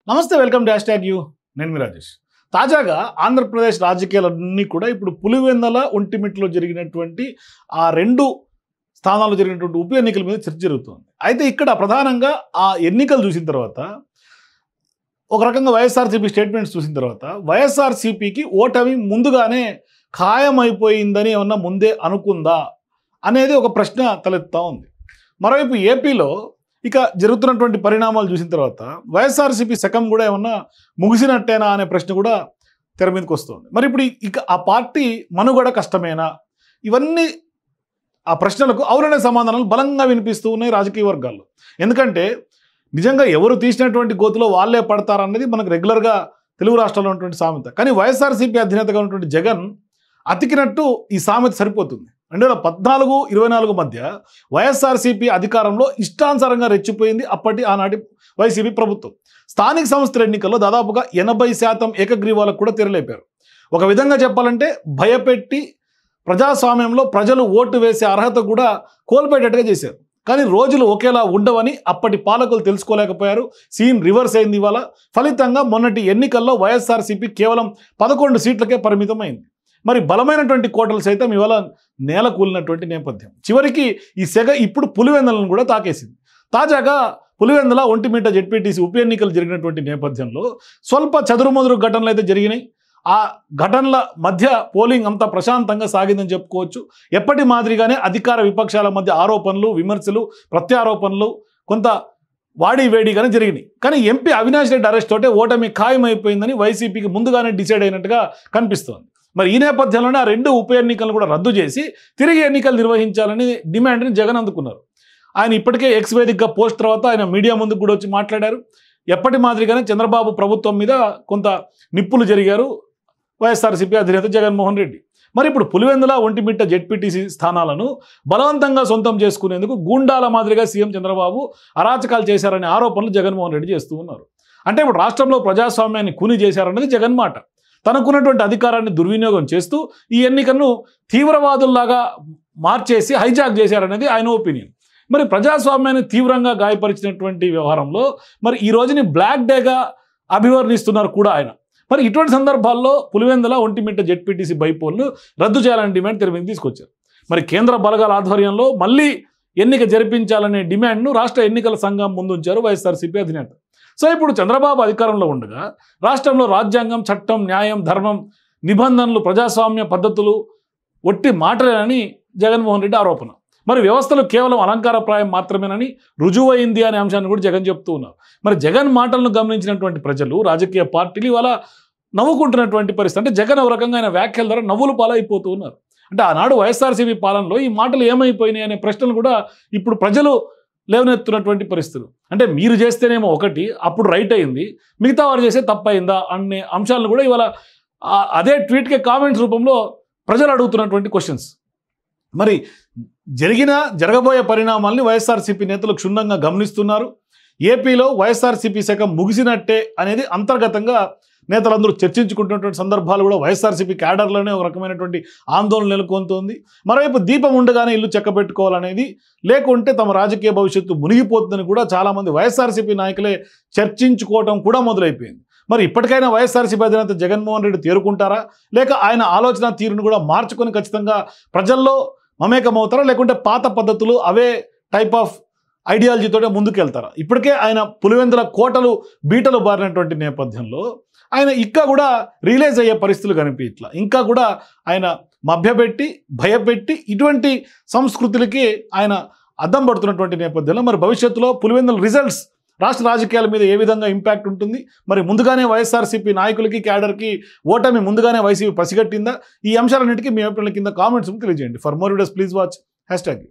నమస్తే, welcome to hashtag you. నేను మీ రాజేష్. తాజాగా ఆంధ్రప్రదేశ్ రాజకీయాలన్నీ కూడా ఇప్పుడు పులివెందుల, ఒంటిమిట్టలో జరిగినటువంటి ఆ 2 స్థానాల్లో జరిగినటువంటి ఉప ఎన్నికల మీద చర్చ జరుగుతోంది. అయితే ఇక్కడ ప్రధానంగా ఆ ఎన్నికలు చూసిన తర్వాత ఒక రకంగా వైఎస్ఆర్‌సీపీ స్టేట్మెంట్స్ చూసిన తర్వాత వైఎస్ఆర్‌సీపీకి ఓటమి ముందుగానే ఖాయమైపోయిందని ఏమన్నా ముందే అనుకుందా అనేది ఒక ప్రశ్న తలెత్తుతా ఉంది. మరోవైపు ఏపీలో ఇక జరుగుతున్నటువంటి పరిణామాలు చూసిన తర్వాత వైఎస్ఆర్‌సీపీ శకం కూడా ఏమన్నా ముగిసినట్టేనా అనే ప్రశ్న కూడా తెర మీదకి వస్తుంది. మరి ఇప్పుడు ఇక ఆ పార్టీ మనుగడ కష్టమేనా? ఇవన్నీ ఆ ప్రశ్నలకు అవుననే సమాధానాలు బలంగా వినిపిస్తూ ఉన్నాయి రాజకీయ వర్గాల్లో. ఎందుకంటే నిజంగా ఎవరు తీసినటువంటి గోతులో వాళ్ళే పడతారన్నది మనకు రెగ్యులర్గా తెలుగు రాష్ట్రాల్లో ఉన్నటువంటి సామెత. కానీ వైఎస్ఆర్‌సీపీ అధినేతగా ఉన్నటువంటి జగన్ అతికినట్టు ఈ సామెత సరిపోతుంది. 2014, 24 మధ్య వైఎస్ఆర్‌సీపీ అధికారంలో ఇష్టానుసారంగా రెచ్చిపోయింది ఆనాటి వైసీపీ ప్రభుత్వం. స్థానిక సంస్థల ఎన్నికల్లో దాదాపుగా 80% ఏకగ్రీవాలకు కూడా తెరలేపారు. ఒక విధంగా చెప్పాలంటే భయపెట్టి ప్రజాస్వామ్యంలో ప్రజలు ఓటు వేసే అర్హత కూడా కోల్పోయేటట్టుగా చేశారు. కానీ రోజులు ఒకేలా ఉండవని అప్పటి పాలకులు తెలుసుకోలేకపోయారు. సీన్ రివర్స్ అయింది ఇవాళ. ఫలితంగా మొన్నటి ఎన్నికల్లో వైఎస్ఆర్‌సీపీ కేవలం 11 సీట్లకే పరిమితమైంది. మరి బలమైనటువంటి కోటలు సైతం ఇవాళ నేల కూలినటువంటి నేపథ్యం. చివరికి ఈ సెగ ఇప్పుడు పులివెందులను కూడా తాకేసింది. తాజాగా పులివెందుల, ఒంటిమిట్ట జెడ్పీటీసీ ఉప ఎన్నికలు జరిగినటువంటి నేపథ్యంలో స్వల్ప చదురుమదురు ఘటనలు అయితే జరిగినాయి. ఆ ఘటనల మధ్య పోలింగ్ అంతా ప్రశాంతంగా సాగిందని చెప్పుకోవచ్చు. ఎప్పటి మాదిరిగానే అధికార విపక్షాల మధ్య ఆరోపణలు, విమర్శలు, ప్రత్యారోపణలు కొంత వాడి వేడిగానే జరిగినాయి. కానీ ఎంపీ అవినాష్ రెడ్డి అరెస్ట్ తోటే ఓటమి ఖాయమైపోయిందని వైసీపీకి ముందుగానే డిసైడ్ అయినట్టుగా కనిపిస్తోంది. మరి ఈ నేపథ్యంలోనే ఆ 2 ఉప ఎన్నికలు కూడా రద్దు చేసి తిరిగి ఎన్నికలు నిర్వహించాలని డిమాండ్ని జగన్ అందుకున్నారు. ఆయన ఇప్పటికే ఎక్స్ వేదికగా పోస్ట్ తర్వాత ఆయన మీడియా ముందుకు కూడా వచ్చి మాట్లాడారు. ఎప్పటి మాదిరిగానే చంద్రబాబు ప్రభుత్వం మీద కొంత నిప్పులు జరిగారు వైఎస్ఆర్‌సీపీ అధినేత జగన్మోహన్ రెడ్డి. మరి ఇప్పుడు పులివెందుల, ఒంటిమిట్ట జెడ్పీటీసీ స్థానాలను బలవంతంగా సొంతం చేసుకునేందుకు గూండాల మాదిరిగా సీఎం చంద్రబాబు అరాచకాలు చేశారనే ఆరోపణలు జగన్మోహన్ రెడ్డి చేస్తూ ఉన్నారు. అంటే ఇప్పుడు రాష్ట్రంలో ప్రజాస్వామ్యాన్ని కూని చేశారన్నది జగన్ మాట. తనకున్నటువంటి అధికారాన్ని దుర్వినియోగం చేస్తూ ఈ ఎన్నికలను తీవ్రవాదుల్లాగా మార్చేసి హైజాక్ చేశారనేది ఆయన ఒపీనియన్. మరి ప్రజాస్వామ్యాన్ని తీవ్రంగా గాయపరిచినటువంటి వ్యవహారంలో మరి ఈ రోజుని బ్లాక్ డేగా అభివర్ణిస్తున్నారు కూడా ఆయన. మరి ఇటువంటి సందర్భాల్లో పులివెందుల, ఒంటిమిట్ట జెడ్పీటీసీ బైపోల్ను రద్దు చేయాలనే డిమాండ్ తెర మీదకి తీసుకొచ్చారు. మరి కేంద్ర బలగాల ఆధ్వర్యంలో మళ్ళీ ఎన్నిక జరిపించాలనే డిమాండ్ను రాష్ట్ర ఎన్నికల సంఘం ముందుంచారు వైఎస్ఆర్‌సీపీ అధినేత. సో ఇప్పుడు చంద్రబాబు అధికారంలో ఉండగా రాష్ట్రంలో రాజ్యాంగం, చట్టం, న్యాయం, ధర్మం, నిబంధనలు, ప్రజాస్వామ్య పద్ధతులు ఒట్టి మాటలేనని జగన్మోహన్ రెడ్డి ఆరోపణ. మరి వ్యవస్థలు కేవలం అలంకారప్రాయం మాత్రమేనని రుజువైంది అనే అంశాన్ని కూడా జగన్ చెప్తూ ఉన్నారు. మరి జగన్ మాటలను గమనించినటువంటి ప్రజలు, రాజకీయ పార్టీలు ఇవాళ నవ్వుకుంటున్నటువంటి పరిస్థితి. అంటే జగన్ ఒక రకంగా ఆయన వ్యాఖ్యల ద్వారా నవ్వులు పాలైపోతూ ఉన్నారు. అంటే ఆనాడు వైఎస్ఆర్‌సీపీ పాలనలో ఈ మాటలు ఏమైపోయినాయి అనే ప్రశ్నలు కూడా ఇప్పుడు ప్రజలు లేవనెత్తున్నటువంటి పరిస్థితులు. అంటే మీరు చేస్తేనేమో ఒకటి, అప్పుడు రైట్ అయింది, మిగతా వారు చేస్తే తప్పయిందా అనే అంశాలను కూడా ఇవాళ అదే ట్వీట్కే కామెంట్స్ రూపంలో ప్రజలు అడుగుతున్నటువంటి క్వశ్చన్స్. మరి జరగబోయే పరిణామాల్ని వైఎస్ఆర్‌సీపీ నేతలు క్షుణ్ణంగా గమనిస్తున్నారు. ఏపీలో వైఎస్ఆర్‌సీపీ శకం ముగిసినట్టే అనేది అంతర్గతంగా నేతలందరూ చర్చించుకుంటున్నటువంటి సందర్భాలు కూడా వైఎస్ఆర్‌సీపీ క్యాడర్లోనే ఒక రకమైనటువంటి ఆందోళన నెలకొంతోంది. మరోవైపు దీపం ఉండగానే ఇల్లు చెక్కబెట్టుకోవాలనేది, లేకుంటే తమ రాజకీయ భవిష్యత్తు మునిగిపోతుందని కూడా చాలామంది వైఎస్ఆర్‌సీపీ నాయకులే చర్చించుకోవటం కూడా మొదలైపోయింది. మరి ఇప్పటికైనా వైఎస్ఆర్‌సీపీ అధినేత జగన్మోహన్ రెడ్డి తేరుకుంటారా, లేక ఆయన ఆలోచన తీరును కూడా మార్చుకొని ఖచ్చితంగా ప్రజల్లో మమేకమవుతారా, లేకుంటే పాత పద్ధతులు అవే టైప్ ఆఫ్ ఐడియాలజీతోనే ముందుకెళ్తారా? ఇప్పటికే ఆయన పులివెందుల కోటలు బీటలు బారినటువంటి నేపథ్యంలో ఆయన ఇంకా కూడా రియలైజ్ అయ్యే పరిస్థితులు కనిపించట్లా. ఇంకా కూడా ఆయన మభ్యపెట్టి, భయపెట్టి ఇటువంటి సంస్కృతులకి ఆయన అద్దం పడుతున్నటువంటి నేపథ్యంలో మరి భవిష్యత్తులో పులివెందుల రిజల్ట్స్ రాష్ట్ర రాజకీయాల మీద ఏ విధంగా ఇంపాక్ట్ ఉంటుంది? మరి ముందుగానే వైఎస్ఆర్‌సీపీ నాయకులకి, క్యాడర్కి ఓటమి ముందుగానే వైసీపీ పసిగట్టిందా? ఈ అంశాలన్నింటికీ మీ అభిప్రాయాల కింద కామెంట్స్ తెలియజేయండి. For more videos please watch hashtag.